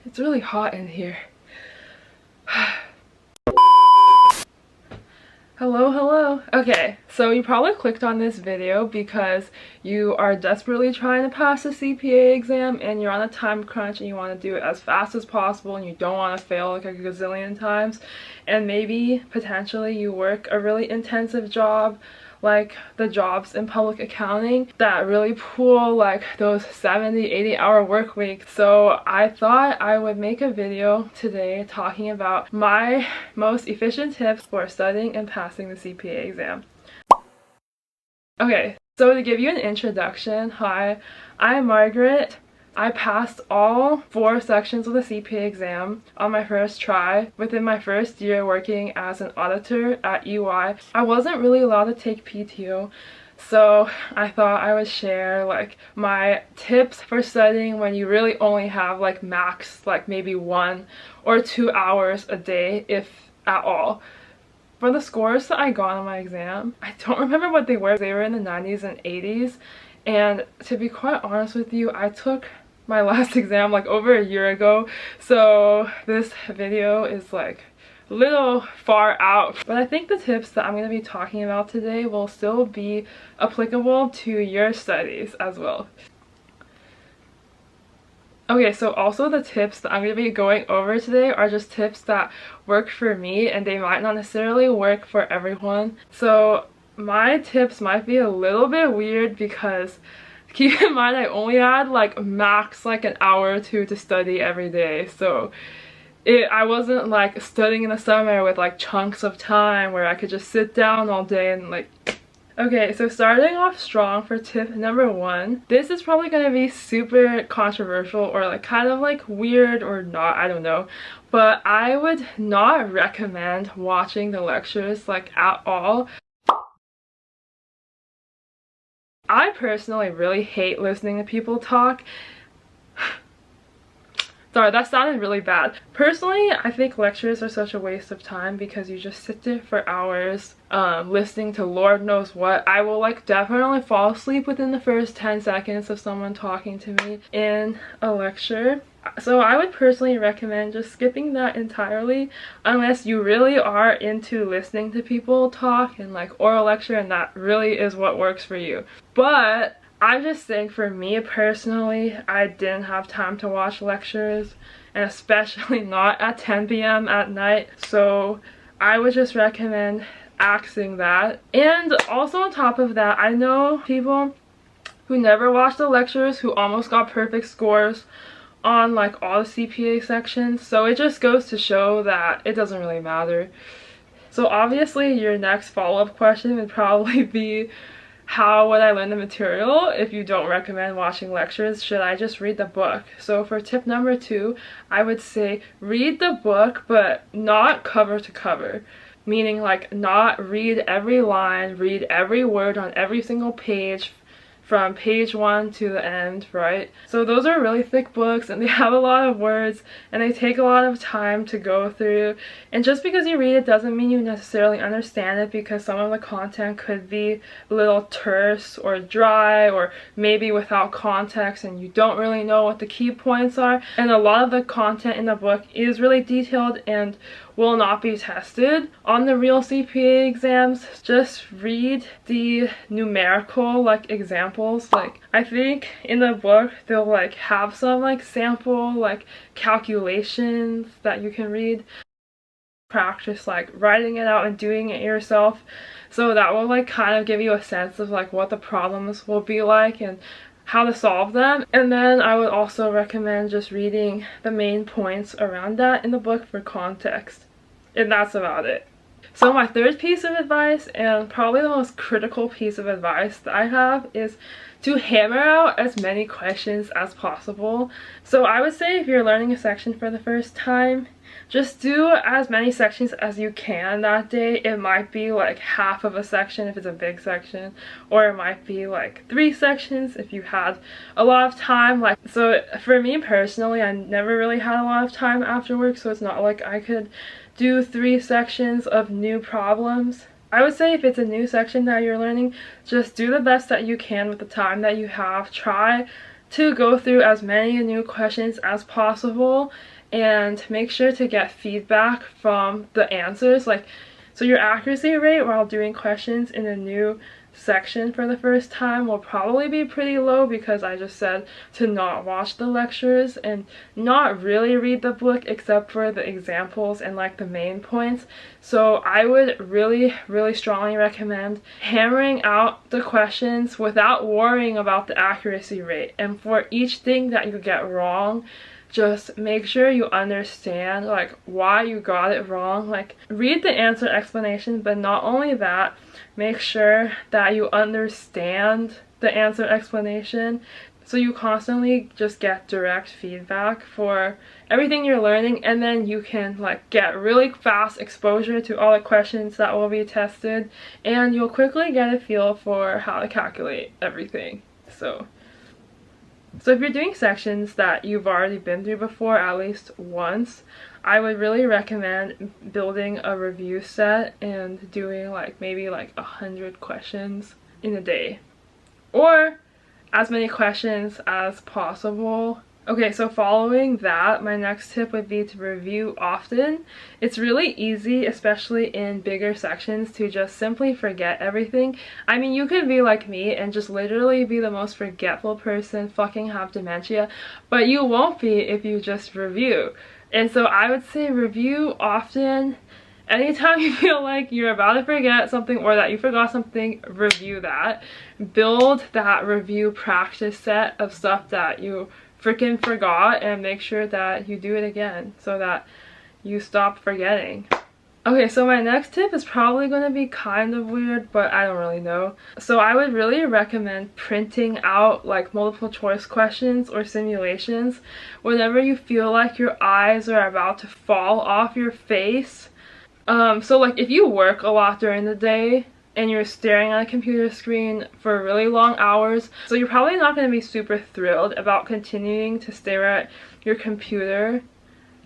It's really hot in here. Hello. Okay, so you probably clicked on this video because you are desperately trying to pass the CPA exam and you're on a time crunch and you want to do it as fast as possible and you don't want to fail like a gazillion times, and maybe potentially you work a really intensive job like the jobs in public accounting that really pull like those 70-80 hour work weeks. So I thought I would make a video today talking about my most efficient tips for studying and passing the CPA exam. Okay, so to give you an introduction, hi, I'm Margaret. I passed all 4 sections of the CPA exam on my first try within my first year working as an auditor at EY. I wasn't really allowed to take PTO, so I thought I would share like my tips for studying when you really only have like max like maybe 1 or 2 hours a day, if at all. For the scores that I got on my exam, I don't remember what they were. They were in the 90s and 80s, and to be quite honest with you, I took my last exam like over a year ago, so this video is like a little far out, but I think the tips that I'm going to be talking about today will still be applicable to your studies as well. Okay, so also the tips that I'm going to be going over today are just tips that work for me and they might not necessarily work for everyone. So my tips might be a little bit weird because keep in mind I only had like max like an hour or 2 to study every day, so I wasn't like studying in the summer with like chunks of time where I could just sit down all day and like. Okay, so starting off strong for tip number 1. This is probably going to be super controversial or like kind of like weird or not, I don't know, but I would not recommend watching the lectures like at all. I personally really hate listening to people talk. Sorry, that sounded really bad. Personally, I think lectures are such a waste of time because you just sit there for hours listening to Lord knows what. I will like definitely fall asleep within the first 10 seconds of someone talking to me in a lecture. So I would personally recommend just skipping that entirely unless you really are into listening to people talk and like oral lecture and that really is what works for you. But I just think for me personally, I didn't have time to watch lectures, and especially not at 10 p.m. at night, so I would just recommend axing that. And also on top of that, I know people who never watched the lectures who almost got perfect scores on like all the CPA sections, so it just goes to show that it doesn't really matter. So obviously your next follow-up question would probably be, how would I learn the material if you don't recommend watching lectures? Should I just read the book? So for tip number 2, I would say read the book but not cover to cover. Meaning like not read every line, read every word on every single page from page 1 to the end, right? So those are really thick books and they have a lot of words and they take a lot of time to go through, and just because you read it doesn't mean you necessarily understand it, because some of the content could be a little terse or dry or maybe without context and you don't really know what the key points are, and a lot of the content in the book is really detailed and will not be tested on the real CPA exams. Just read the numerical like examples. Like I think in the book they'll like have some like sample like calculations that you can read. Practice like writing it out and doing it yourself, so that will like kind of give you a sense of like what the problems will be like and how to solve them. And then I would also recommend just reading the main points around that in the book for context. And that's about it. So my third piece of advice, and probably the most critical piece of advice that I have, is to hammer out as many questions as possible. So I would say if you're learning a section for the first time, just do as many sections as you can that day. It might be like half of a section if it's a big section, or it might be like 3 sections if you had a lot of time. Like, so for me personally, I never really had a lot of time after work, so it's not like I could do 3 sections of new problems. I would say if it's a new section that you're learning, just do the best that you can with the time that you have. Try to go through as many new questions as possible and make sure to get feedback from the answers. Like, so your accuracy rate while doing questions in a new section for the first time will probably be pretty low, because I just said to not watch the lectures and not really read the book except for the examples and like the main points. So I would really strongly recommend hammering out the questions without worrying about the accuracy rate. And for each thing that you get wrong, just make sure you understand like why you got it wrong. Like, read the answer explanation, but not only that, make sure that you understand the answer explanation, so you constantly just get direct feedback for everything you're learning, and then you can like get really fast exposure to all the questions that will be tested, and you'll quickly get a feel for how to calculate everything. So if you're doing sections that you've already been through before at least once, I would really recommend building a review set and doing like maybe like 100 questions in a day, or as many questions as possible. Okay, so following that, my next tip would be to review often. It's really easy, especially in bigger sections, to just simply forget everything. I mean, you could be like me and just literally be the most forgetful person, fucking have dementia, but you won't be if you just review. And so I would say review often. Anytime you feel like you're about to forget something or that you forgot something, review that. Build that review practice set of stuff that you freaking forgot, and make sure that you do it again so that you stop forgetting. Okay, so my next tip is probably going to be kind of weird, but I don't really know. So I would really recommend printing out like multiple choice questions or simulations whenever you feel like your eyes are about to fall off your face. So like if you work a lot during the day and you're staring at a computer screen for really long hours, so you're probably not going to be super thrilled about continuing to stare at your computer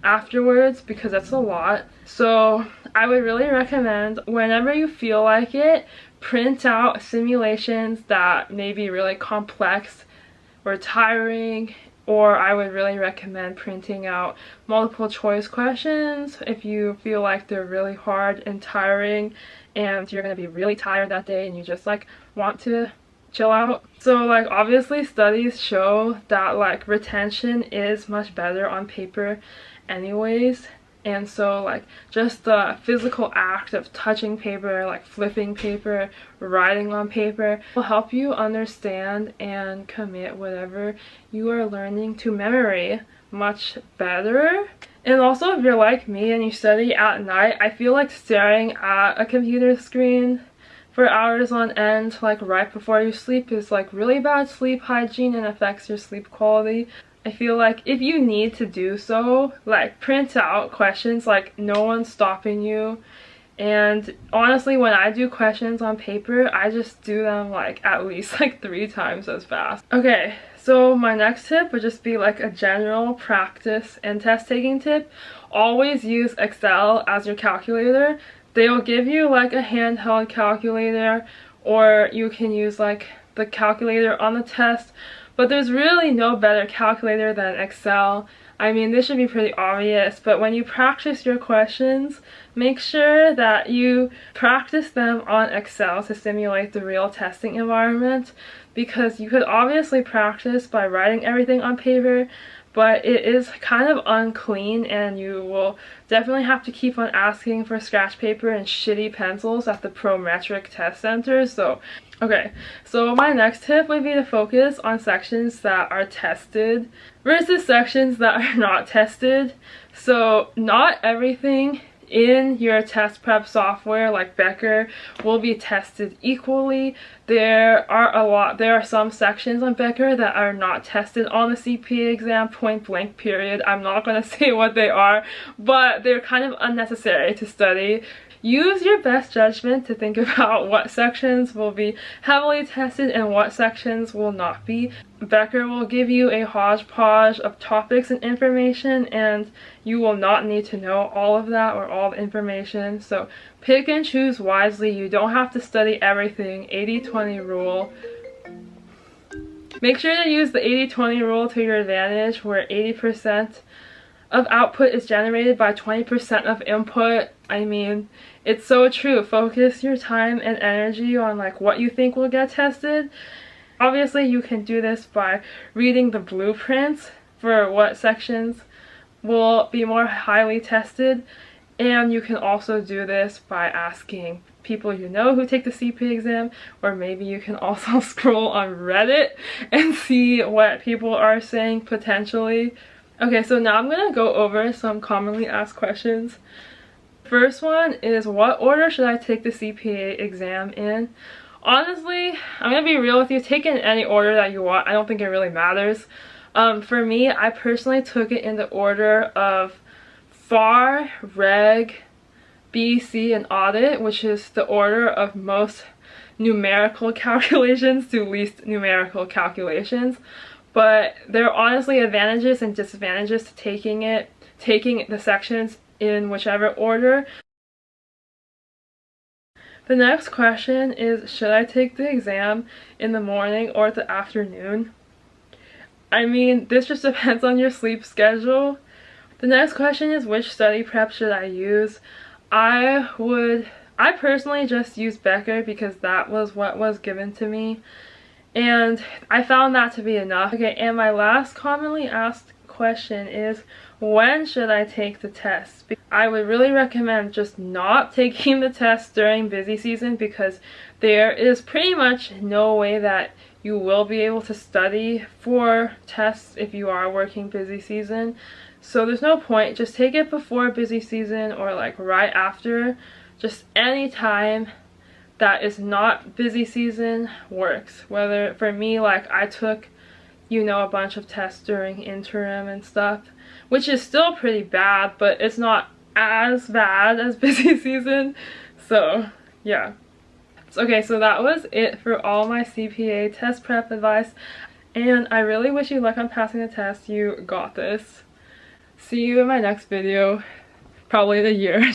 afterwards, because that's a lot. So I would really recommend, whenever you feel like it, print out simulations that may be really complex or tiring, or I would really recommend printing out multiple choice questions if you feel like they're really hard and tiring and you're going to be really tired that day and you just like want to chill out. So like obviously studies show that like retention is much better on paper anyways, and so like just the physical act of touching paper, like flipping paper, writing on paper, will help you understand and commit whatever you are learning to memory much better. And also, if you're like me and you study at night, I feel like staring at a computer screen for hours on end, like right before you sleep, is like really bad sleep hygiene and affects your sleep quality. I feel like if you need to do so, like print out questions, like no one's stopping you. And honestly, when I do questions on paper, I just do them like at least like 3 times as fast. Okay, so my next tip would just be like a general practice and test taking tip. Always use Excel as your calculator. They will give you like a handheld calculator, or you can use like the calculator on the test. But there's really no better calculator than Excel. I mean, this should be pretty obvious, but when you practice your questions, make sure that you practice them on Excel to simulate the real testing environment, because you could obviously practice by writing everything on paper, but it is kind of unclean and you will definitely have to keep on asking for scratch paper and shitty pencils at the Prometric test centers. Okay, so my next tip would be to focus on sections that are tested versus sections that are not tested. So not everything in your test prep software like Becker will be tested equally. There are some sections on Becker that are not tested on the CPA exam, point blank period. I'm not going to say what they are, but they're kind of unnecessary to study. Use your best judgment to think about what sections will be heavily tested and what sections will not be. Becker will give you a hodgepodge of topics and information, and you will not need to know all of that or all the information. So pick and choose wisely. You don't have to study everything. 80-20 rule. Make sure to use the 80-20 rule to your advantage, where 80% of output is generated by 20% of input. I mean, it's so true. Focus your time and energy on like what you think will get tested. Obviously, you can do this by reading the blueprints for what sections will be more highly tested, and you can also do this by asking people you know who take the CPA exam, or maybe you can also scroll on Reddit and see what people are saying potentially. Okay, so now I'm gonna go over some commonly asked questions. First one is, what order should I take the CPA exam in? Honestly, I'm gonna be real with you, take it in any order that you want. I don't think it really matters. For me, I personally took it in the order of FAR, Reg, BC, and Audit, which is the order of most numerical calculations to least numerical calculations. But there are honestly advantages and disadvantages to taking the sections in whichever order. The next question is, should I take the exam in the morning or the afternoon? I mean, this just depends on your sleep schedule. The next question is, which study prep should I use? I personally just use Becker because that was what was given to me, and I found that to be enough. Okay, and my last commonly asked question is, when should I take the test? I would really recommend just not taking the test during busy season, because there is pretty much no way that you will be able to study for tests if you are working busy season. So there's no point. Just take it before busy season or like right after. Just any time that is not busy season works. Whether, for me, like I took, you know, a bunch of tests during interim and stuff, which is still pretty bad, but it's not as bad as busy season. So yeah. Okay, so that was it for all my CPA test prep advice, and I really wish you luck on passing the test. You got this. See you in my next video, probably in a year.